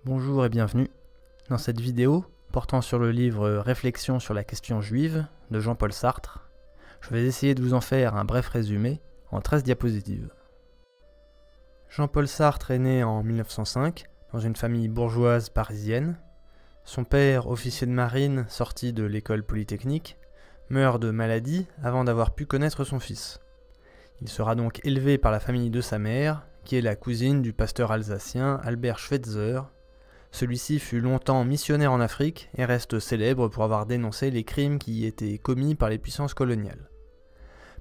Bonjour et bienvenue. Dans cette vidéo, portant sur le livre Réflexions sur la question juive de Jean-Paul Sartre, je vais essayer de vous en faire un bref résumé en 13 diapositives. Jean-Paul Sartre est né en 1905 dans une famille bourgeoise parisienne. Son père, officier de marine sorti de l'école polytechnique, meurt de maladie avant d'avoir pu connaître son fils. Il sera donc élevé par la famille de sa mère, qui est la cousine du pasteur alsacien Albert Schweitzer. Celui-ci fut longtemps missionnaire en Afrique et reste célèbre pour avoir dénoncé les crimes qui y étaient commis par les puissances coloniales.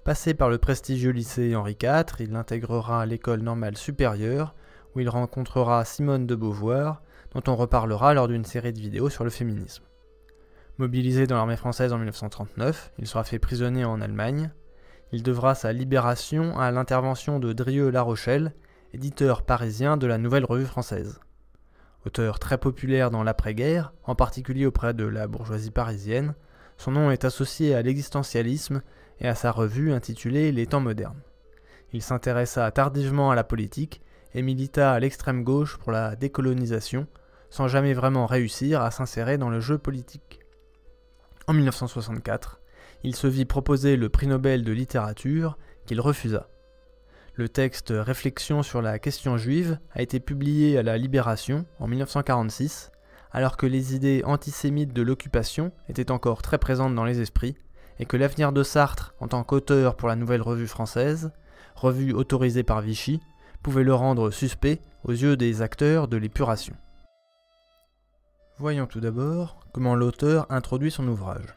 Passé par le prestigieux lycée Henri IV, il intégrera l'école normale supérieure où il rencontrera Simone de Beauvoir, dont on reparlera lors d'une série de vidéos sur le féminisme. Mobilisé dans l'armée française en 1939, il sera fait prisonnier en Allemagne. Il devra sa libération à l'intervention de Drieux-La Rochelle, éditeur parisien de la Nouvelle Revue Française. Auteur très populaire dans l'après-guerre, en particulier auprès de la bourgeoisie parisienne, son nom est associé à l'existentialisme et à sa revue intitulée Les temps modernes. Il s'intéressa tardivement à la politique et milita à l'extrême gauche pour la décolonisation, sans jamais vraiment réussir à s'insérer dans le jeu politique. En 1964, il se vit proposer le prix Nobel de littérature, qu'il refusa. Le texte Réflexions sur la question juive a été publié à la Libération en 1946, alors que les idées antisémites de l'occupation étaient encore très présentes dans les esprits, et que l'avenir de Sartre en tant qu'auteur pour la Nouvelle Revue Française, revue autorisée par Vichy, pouvait le rendre suspect aux yeux des acteurs de l'épuration. Voyons tout d'abord comment l'auteur introduit son ouvrage.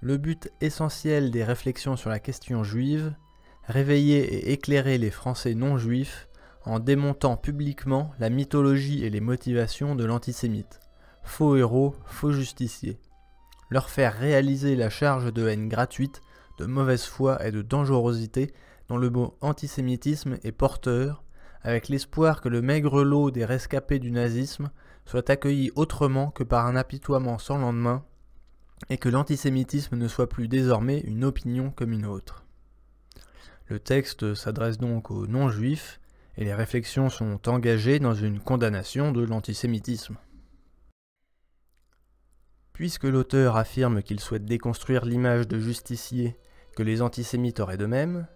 Le but essentiel des réflexions sur la question juive, réveiller et éclairer les Français non-juifs en démontant publiquement la mythologie et les motivations de l'antisémite, faux héros, faux justiciers. Leur faire réaliser la charge de haine gratuite, de mauvaise foi et de dangerosité dont le mot antisémitisme est porteur, avec l'espoir que le maigre lot des rescapés du nazisme soit accueilli autrement que par un apitoiement sans lendemain, et que l'antisémitisme ne soit plus désormais une opinion comme une autre. Le texte s'adresse donc aux non-juifs, et les réflexions sont engagées dans une condamnation de l'antisémitisme. Puisque l'auteur affirme qu'il souhaite déconstruire l'image de justicier que les antisémites auraient d'eux-mêmes,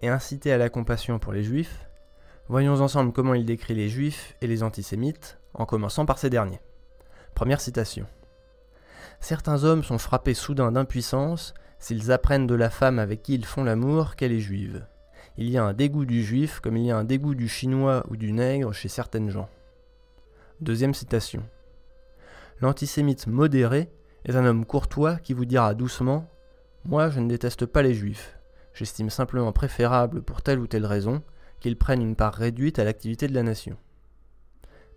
et inciter à la compassion pour les juifs, voyons ensemble comment il décrit les juifs et les antisémites, en commençant par ces derniers. Première citation. « Certains hommes sont frappés soudain d'impuissance s'ils apprennent de la femme avec qui ils font l'amour qu'elle est juive. Il y a un dégoût du juif comme il y a un dégoût du chinois ou du nègre chez certaines gens. » Deuxième citation. « L'antisémite modéré est un homme courtois qui vous dira doucement « Moi, je ne déteste pas les juifs. J'estime simplement préférable, pour telle ou telle raison, qu'ils prennent une part réduite à l'activité de la nation. »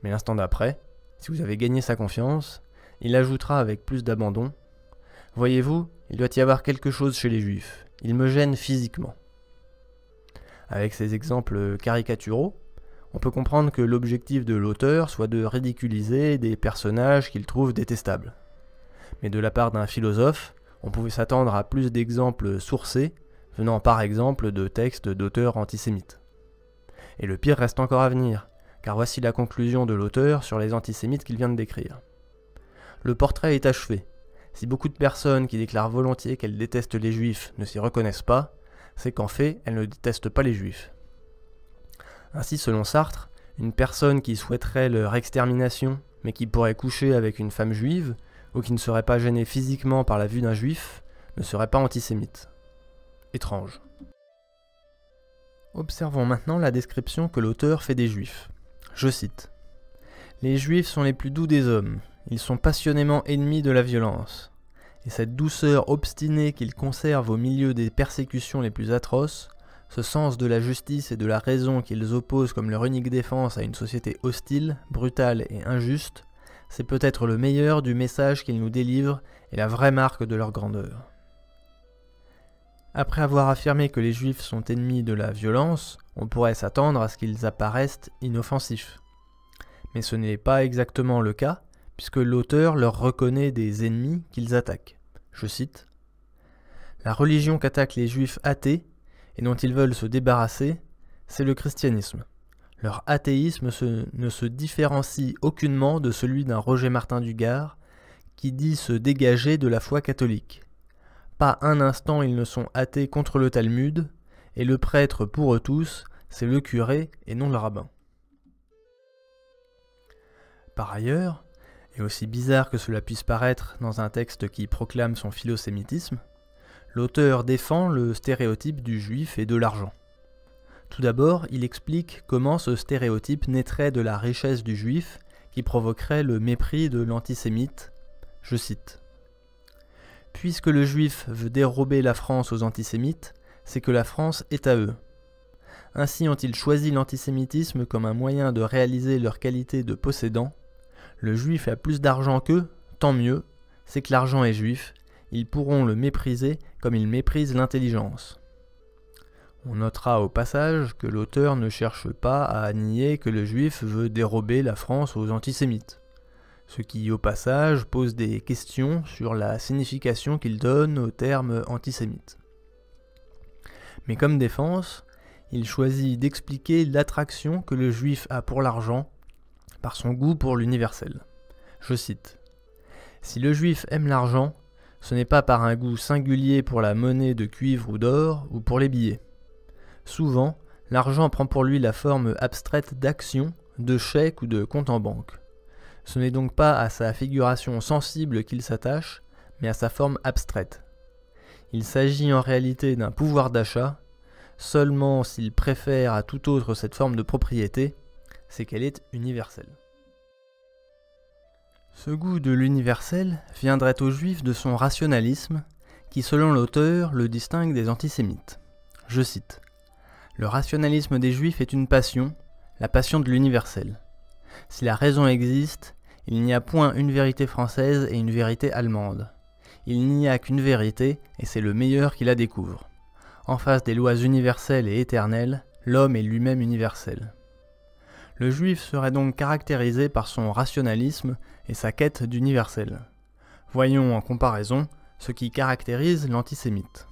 Mais l'instant d'après, si vous avez gagné sa confiance, il ajoutera avec plus d'abandon « Voyez-vous, il doit y avoir quelque chose chez les juifs. Ils me gênent physiquement. » Avec ces exemples caricaturaux, on peut comprendre que l'objectif de l'auteur soit de ridiculiser des personnages qu'il trouve détestables. Mais de la part d'un philosophe, on pouvait s'attendre à plus d'exemples sourcés, venant par exemple de textes d'auteurs antisémites. Et le pire reste encore à venir, car voici la conclusion de l'auteur sur les antisémites qu'il vient de décrire. Le portrait est achevé. Si beaucoup de personnes qui déclarent volontiers qu'elles détestent les juifs ne s'y reconnaissent pas, c'est qu'en fait, elles ne détestent pas les juifs. Ainsi, selon Sartre, une personne qui souhaiterait leur extermination, mais qui pourrait coucher avec une femme juive, ou qui ne serait pas gênée physiquement par la vue d'un juif, ne serait pas antisémite. Étrange. Observons maintenant la description que l'auteur fait des juifs. Je cite. « Les juifs sont les plus doux des hommes. Ils sont passionnément ennemis de la violence. Et cette douceur obstinée qu'ils conservent au milieu des persécutions les plus atroces, ce sens de la justice et de la raison qu'ils opposent comme leur unique défense à une société hostile, brutale et injuste, c'est peut-être le meilleur du message qu'ils nous délivrent et la vraie marque de leur grandeur. » Après avoir affirmé que les juifs sont ennemis de la violence, on pourrait s'attendre à ce qu'ils apparaissent inoffensifs. Mais ce n'est pas exactement le cas, puisque l'auteur leur reconnaît des ennemis qu'ils attaquent. Je cite. « La religion qu'attaquent les juifs athées, et dont ils veulent se débarrasser, c'est le christianisme. Leur athéisme ne se différencie aucunement de celui d'un Roger Martin du Gard, qui dit se dégager de la foi catholique. Pas un instant ils ne sont athées contre le Talmud, et le prêtre pour eux tous, c'est le curé et non le rabbin. Par ailleurs, et aussi bizarre que cela puisse paraître dans un texte qui proclame son philosémitisme, l'auteur défend le stéréotype du juif et de l'argent. Tout d'abord, il explique comment ce stéréotype naîtrait de la richesse du juif qui provoquerait le mépris de l'antisémite. Je cite : « Puisque le juif veut dérober la France aux antisémites, c'est que la France est à eux. Ainsi ont-ils choisi l'antisémitisme comme un moyen de réaliser leur qualité de possédant. Le juif a plus d'argent qu'eux, tant mieux, c'est que l'argent est juif, ils pourront le mépriser comme ils méprisent l'intelligence. » On notera au passage que l'auteur ne cherche pas à nier que le juif veut dérober la France aux antisémites, ce qui au passage pose des questions sur la signification qu'il donne au terme antisémite. Mais comme défense, il choisit d'expliquer l'attraction que le juif a pour l'argent par son goût pour l'universel. Je cite : « Si le juif aime l'argent, ce n'est pas par un goût singulier pour la monnaie de cuivre ou d'or ou pour les billets. Souvent, l'argent prend pour lui la forme abstraite d'actions, de chèques ou de comptes en banque. Ce n'est donc pas à sa figuration sensible qu'il s'attache, mais à sa forme abstraite. Il s'agit en réalité d'un pouvoir d'achat, seulement s'il préfère à tout autre cette forme de propriété, c'est qu'elle est universelle. » Ce goût de l'universel viendrait aux Juifs de son rationalisme, qui selon l'auteur le distingue des antisémites. Je cite : « Le rationalisme des Juifs est une passion, la passion de l'universel. Si la raison existe, il n'y a point une vérité française et une vérité allemande. Il n'y a qu'une vérité, et c'est le meilleur qui la découvre. En face des lois universelles et éternelles, l'homme est lui-même universel. » Le juif serait donc caractérisé par son rationalisme et sa quête d'universel. Voyons en comparaison ce qui caractérise l'antisémite.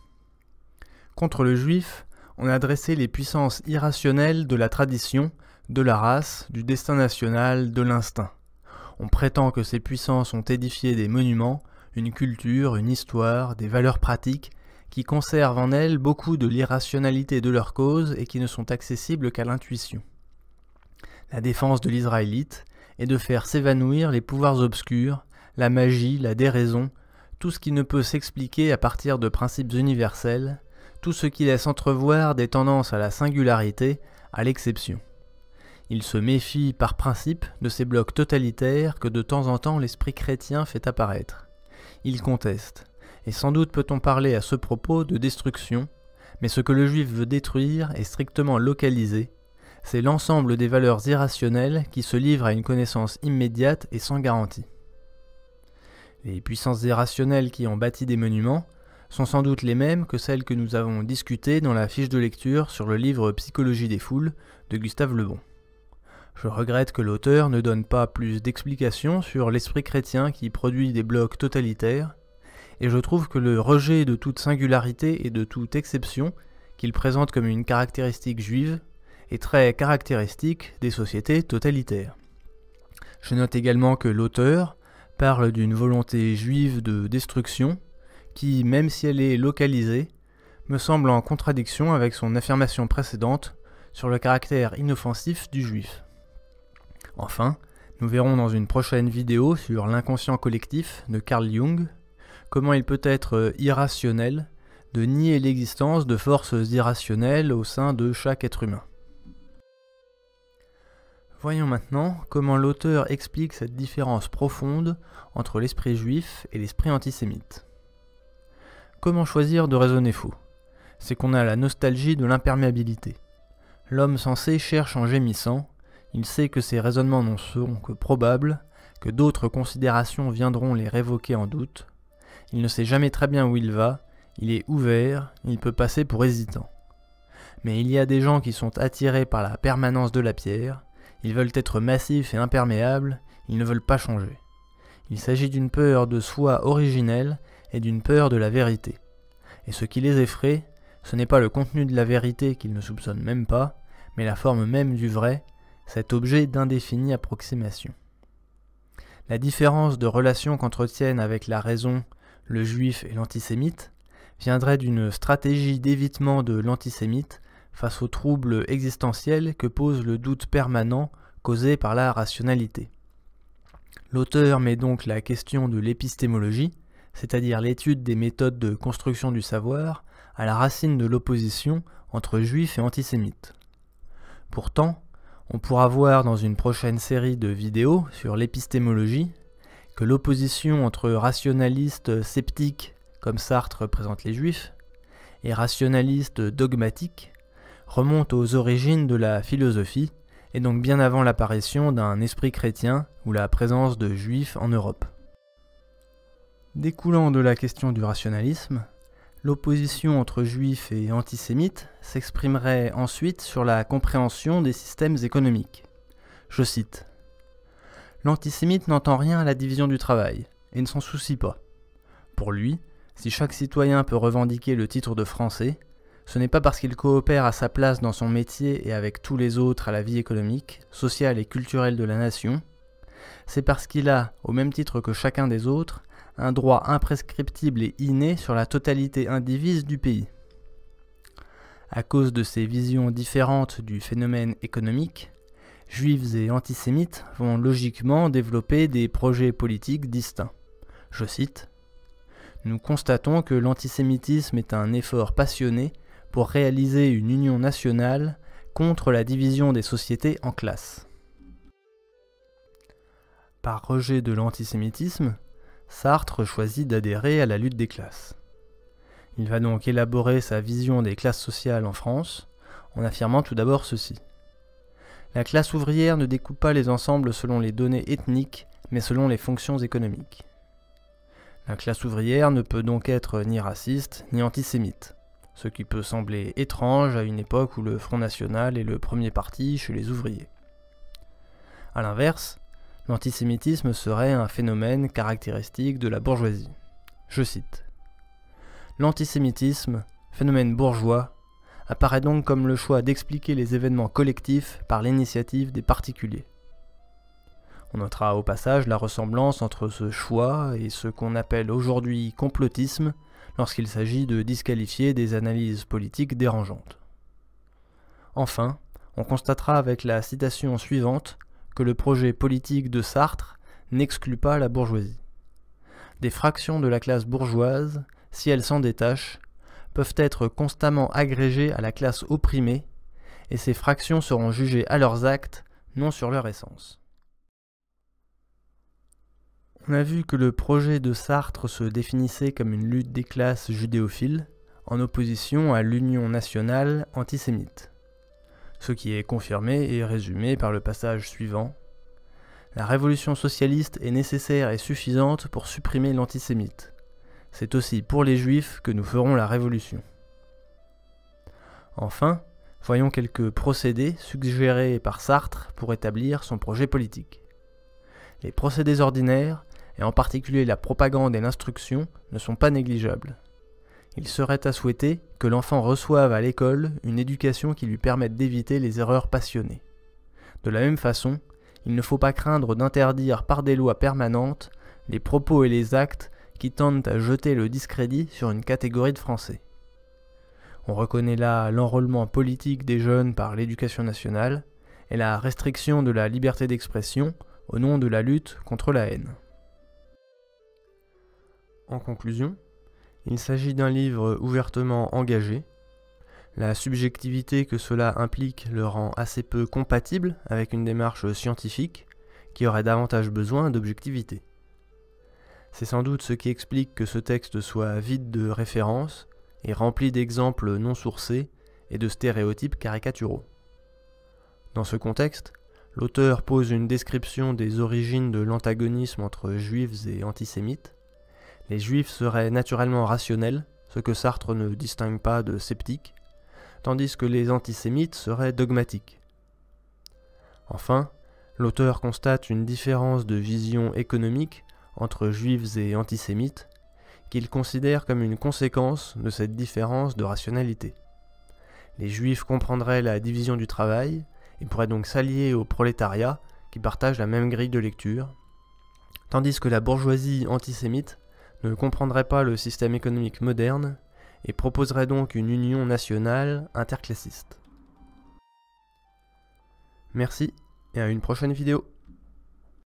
Contre le juif, on a dressé les puissances irrationnelles de la tradition, de la race, du destin national, de l'instinct. On prétend que ces puissances ont édifié des monuments, une culture, une histoire, des valeurs pratiques, qui conservent en elles beaucoup de l'irrationalité de leur cause et qui ne sont accessibles qu'à l'intuition. La défense de l'Israélite est de faire s'évanouir les pouvoirs obscurs, la magie, la déraison, tout ce qui ne peut s'expliquer à partir de principes universels, tout ce qui laisse entrevoir des tendances à la singularité, à l'exception. Il se méfie par principe de ces blocs totalitaires que de temps en temps l'esprit chrétien fait apparaître. Il conteste, et sans doute peut-on parler à ce propos de destruction, mais ce que le juif veut détruire est strictement localisé, c'est l'ensemble des valeurs irrationnelles qui se livrent à une connaissance immédiate et sans garantie. Les puissances irrationnelles qui ont bâti des monuments sont sans doute les mêmes que celles que nous avons discutées dans la fiche de lecture sur le livre Psychologie des foules de Gustave Le Bon. Je regrette que l'auteur ne donne pas plus d'explications sur l'esprit chrétien qui produit des blocs totalitaires, et je trouve que le rejet de toute singularité et de toute exception qu'il présente comme une caractéristique juive est très caractéristique des sociétés totalitaires. Je note également que l'auteur parle d'une volonté juive de destruction qui, même si elle est localisée, me semble en contradiction avec son affirmation précédente sur le caractère inoffensif du juif. Enfin, nous verrons dans une prochaine vidéo sur l'inconscient collectif de Carl Jung comment il peut être irrationnel de nier l'existence de forces irrationnelles au sein de chaque être humain. Voyons maintenant comment l'auteur explique cette différence profonde entre l'esprit juif et l'esprit antisémite. Comment choisir de raisonner faux ? C'est qu'on a la nostalgie de l'imperméabilité. L'homme sensé cherche en gémissant, il sait que ses raisonnements n'en seront que probables, que d'autres considérations viendront les révoquer en doute. Il ne sait jamais très bien où il va, il est ouvert, il peut passer pour hésitant. Mais il y a des gens qui sont attirés par la permanence de la pierre, ils veulent être massifs et imperméables, ils ne veulent pas changer. Il s'agit d'une peur de soi originelle et d'une peur de la vérité. Et ce qui les effraie, ce n'est pas le contenu de la vérité qu'ils ne soupçonnent même pas, mais la forme même du vrai, cet objet d'indéfinie approximation. La différence de relation qu'entretiennent avec la raison le juif et l'antisémite viendrait d'une stratégie d'évitement de l'antisémite face aux troubles existentiels que pose le doute permanent causé par la rationalité. L'auteur met donc la question de l'épistémologie, c'est-à-dire l'étude des méthodes de construction du savoir, à la racine de l'opposition entre juifs et antisémites. Pourtant, on pourra voir dans une prochaine série de vidéos sur l'épistémologie que l'opposition entre rationalistes sceptiques, comme Sartre représente les juifs, et rationalistes dogmatiques remonte aux origines de la philosophie, et donc bien avant l'apparition d'un esprit chrétien ou la présence de juifs en Europe. Découlant de la question du rationalisme, l'opposition entre juifs et antisémites s'exprimerait ensuite sur la compréhension des systèmes économiques. Je cite : « L'antisémite n'entend rien à la division du travail, et ne s'en soucie pas. Pour lui, si chaque citoyen peut revendiquer le titre de français, ce n'est pas parce qu'il coopère à sa place dans son métier et avec tous les autres à la vie économique, sociale et culturelle de la nation, c'est parce qu'il a, au même titre que chacun des autres, un droit imprescriptible et inné sur la totalité indivise du pays. À cause de ces visions différentes du phénomène économique, juifs et antisémites vont logiquement développer des projets politiques distincts. Je cite : « Nous constatons que l'antisémitisme est un effort passionné pour réaliser une union nationale contre la division des sociétés en classes. » Par rejet de l'antisémitisme, Sartre choisit d'adhérer à la lutte des classes. Il va donc élaborer sa vision des classes sociales en France, en affirmant tout d'abord ceci. La classe ouvrière ne découpe pas les ensembles selon les données ethniques, mais selon les fonctions économiques. La classe ouvrière ne peut donc être ni raciste, ni antisémite, ce qui peut sembler étrange à une époque où le Front National est le premier parti chez les ouvriers. A l'inverse, l'antisémitisme serait un phénomène caractéristique de la bourgeoisie. Je cite : « L'antisémitisme, phénomène bourgeois, apparaît donc comme le choix d'expliquer les événements collectifs par l'initiative des particuliers. » On notera au passage la ressemblance entre ce choix et ce qu'on appelle aujourd'hui complotisme lorsqu'il s'agit de disqualifier des analyses politiques dérangeantes. Enfin, on constatera avec la citation suivante que le projet politique de Sartre n'exclut pas la bourgeoisie. Des fractions de la classe bourgeoise, si elles s'en détachent, peuvent être constamment agrégées à la classe opprimée, et ces fractions seront jugées à leurs actes, non sur leur essence. On a vu que le projet de Sartre se définissait comme une lutte des classes judéophiles, en opposition à l'union nationale antisémite. Ce qui est confirmé et résumé par le passage suivant. La révolution socialiste est nécessaire et suffisante pour supprimer l'antisémite. C'est aussi pour les juifs que nous ferons la révolution. Enfin, voyons quelques procédés suggérés par Sartre pour établir son projet politique. Les procédés ordinaires, et en particulier la propagande et l'instruction, ne sont pas négligeables. Il serait à souhaiter que l'enfant reçoive à l'école une éducation qui lui permette d'éviter les erreurs passionnées. De la même façon, il ne faut pas craindre d'interdire par des lois permanentes les propos et les actes qui tendent à jeter le discrédit sur une catégorie de Français. On reconnaît là l'enrôlement politique des jeunes par l'éducation nationale et la restriction de la liberté d'expression au nom de la lutte contre la haine. En conclusion, il s'agit d'un livre ouvertement engagé. La subjectivité que cela implique le rend assez peu compatible avec une démarche scientifique qui aurait davantage besoin d'objectivité. C'est sans doute ce qui explique que ce texte soit vide de références et rempli d'exemples non sourcés et de stéréotypes caricaturaux. Dans ce contexte, l'auteur pose une description des origines de l'antagonisme entre juifs et antisémites. Les juifs seraient naturellement rationnels, ce que Sartre ne distingue pas de sceptiques, tandis que les antisémites seraient dogmatiques. Enfin, l'auteur constate une différence de vision économique entre juifs et antisémites, qu'il considère comme une conséquence de cette différence de rationalité. Les juifs comprendraient la division du travail et pourrait donc s'allier au prolétariat qui partage la même grille de lecture, tandis que la bourgeoisie antisémite ne comprendrait pas le système économique moderne et proposerait donc une union nationale interclassiste. Merci et à une prochaine vidéo.